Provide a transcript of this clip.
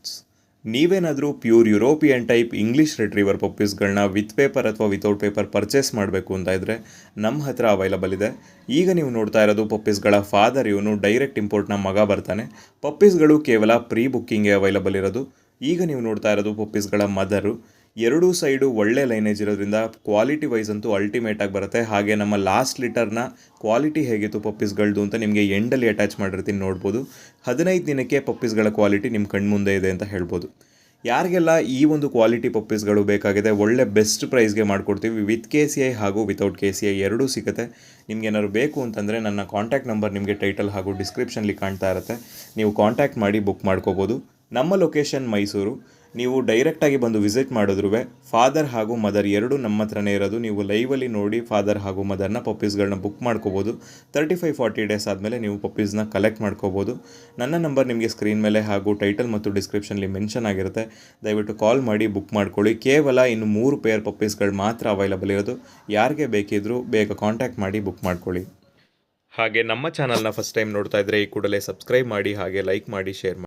Pets. ನೀವೇನಾದರೂ pure European type English retriever ಪಪ್ಪೀಸ್ಗಳನ್ನ with paper ಅಥವಾ ವಿತೌಟ್ ಪೇಪರ್ ಪರ್ಚೇಸ್ ಮಾಡಬೇಕು ಅಂತ ಇದ್ದರೆ ನಮ್ಮ ಹತ್ರ ಅವೈಲಬಲ್ ಇದೆ. ಈಗ ನೀವು ನೋಡ್ತಾ ಇರೋದು ಪಪ್ಪೀಸ್ಗಳ ಫಾದರ್, ಇವನು ಡೈರೆಕ್ಟ್ ಇಂಪೋರ್ಟ್ನ ಮಗ ಬರ್ತಾನೆ. ಪಪ್ಪೀಸ್ಗಳು ಕೇವಲ ಪ್ರೀ ಬುಕ್ಕಿಂಗ್ಗೆ ಅವೈಲಬಲ್ ಇರೋದು. ಈಗ ನೀವು ನೋಡ್ತಾ ಇರೋದು ಪಪ್ಪೀಸ್ಗಳ ಮದರು. ಎರಡೂ ಸೈಡು ಒಳ್ಳೆ ಲೈನೇಜ್ ಇರೋದ್ರಿಂದ ಕ್ವಾಲಿಟಿ ವೈಸ್ ಅಂತೂ ಅಲ್ಟಿಮೇಟ್ ಆಗಿ ಬರುತ್ತೆ. ಹಾಗೆ ನಮ್ಮ ಲಾಸ್ಟ್ ಲೀಟರ್ನ ಕ್ವಾಲಿಟಿ ಹೇಗಿತ್ತು ಪಪ್ಪೀಸ್ಗಳದ್ದು ಅಂತ ನಿಮಗೆ ಎಂಡಲ್ಲಿ ಅಟ್ಯಾಚ್ ಮಾಡಿರ್ತೀನಿ, ನೋಡ್ಬೋದು. 15 ದಿನಕ್ಕೆ ಪಪ್ಪೀಸ್ಗಳ ಕ್ವಾಲಿಟಿ ನಿಮ್ಮ ಕಣ್ಮುಂದೆ ಇದೆ ಅಂತ ಹೇಳ್ಬೋದು. ಯಾರಿಗೆಲ್ಲ ಈ ಒಂದು ಕ್ವಾಲಿಟಿ ಪಪ್ಪೀಸ್ಗಳು ಬೇಕಾಗಿದೆ, ಒಳ್ಳೆ ಬೆಸ್ಟ್ ಪ್ರೈಸ್ಗೆ ಮಾಡಿಕೊಡ್ತೀವಿ. ವಿತ್ KCI ಹಾಗೂ ವಿತೌಟ್ KCI ಎರಡೂ ಸಿಗುತ್ತೆ. ನಿಮ್ಗೇನಾದ್ರು ಬೇಕು ಅಂತಂದರೆ ನನ್ನ ಕಾಂಟ್ಯಾಕ್ಟ್ ನಂಬರ್ ನಿಮಗೆ ಟೈಟಲ್ ಹಾಗೂ ಡಿಸ್ಕ್ರಿಪ್ಷನ್ಲಿ ಕಾಣ್ತಾ ಇರುತ್ತೆ. ನೀವು ಕಾಂಟ್ಯಾಕ್ಟ್ ಮಾಡಿ ಬುಕ್ ಮಾಡ್ಕೋಬೋದು. ನಮ್ಮ ಲೊಕೇಶನ್ ಮೈಸೂರು. ನೀವು ಡೈರೆಕ್ಟಾಗಿ ಬಂದು ವಿಸಿಟ್ ಮಾಡಿದ್ರೂ ಫಾದರ್ ಹಾಗೂ ಮದರ್ ಎರಡೂ ನಮ್ಮ ಹತ್ರನೇ ಇರೋದು. ನೀವು ಲೈವಲ್ಲಿ ನೋಡಿ ಫಾದರ್ ಹಾಗೂ ಮದರ್ನ ಪಪ್ಪೀಸ್ಗಳನ್ನ ಬುಕ್ ಮಾಡ್ಕೋಬೋದು. 35-40 ಡೇಸ್ ಆದಮೇಲೆ ನೀವು ಪಪ್ಪೀಸ್ನ ಕಲೆಕ್ಟ್ ಮಾಡ್ಕೋಬೋದು. ನನ್ನ ನಂಬರ್ ನಿಮಗೆ ಸ್ಕ್ರೀನ್ ಮೇಲೆ ಹಾಗೂ ಟೈಟಲ್ ಮತ್ತು ಡಿಸ್ಕ್ರಿಪ್ಷನ್ಲಿ ಮೆನ್ಷನ್ ಆಗಿರುತ್ತೆ. ದಯವಿಟ್ಟು ಕಾಲ್ ಮಾಡಿ ಬುಕ್ ಮಾಡ್ಕೊಳ್ಳಿ. ಕೇವಲ ಇನ್ನು 3 ಪೇರ್ ಪಪ್ಪೀಸ್ಗಳು ಮಾತ್ರ ಅವೈಲಬಲ್ ಇರೋದು. ಯಾರಿಗೆ ಬೇಕಿದ್ರೂ ಬೇಗ ಕಾಂಟ್ಯಾಕ್ಟ್ ಮಾಡಿ ಬುಕ್ ಮಾಡ್ಕೊಳ್ಳಿ. ಹಾಗೆ ನಮ್ಮ ಚಾನಲ್ನ ಫಸ್ಟ್ ಟೈಮ್ ನೋಡ್ತಾ ಇದ್ದರೆ ಈ ಕೂಡಲೇ ಸಬ್ಸ್ಕ್ರೈಬ್ ಮಾಡಿ, ಹಾಗೆ ಲೈಕ್ ಮಾಡಿ, ಶೇರ್ ಮಾಡಿ.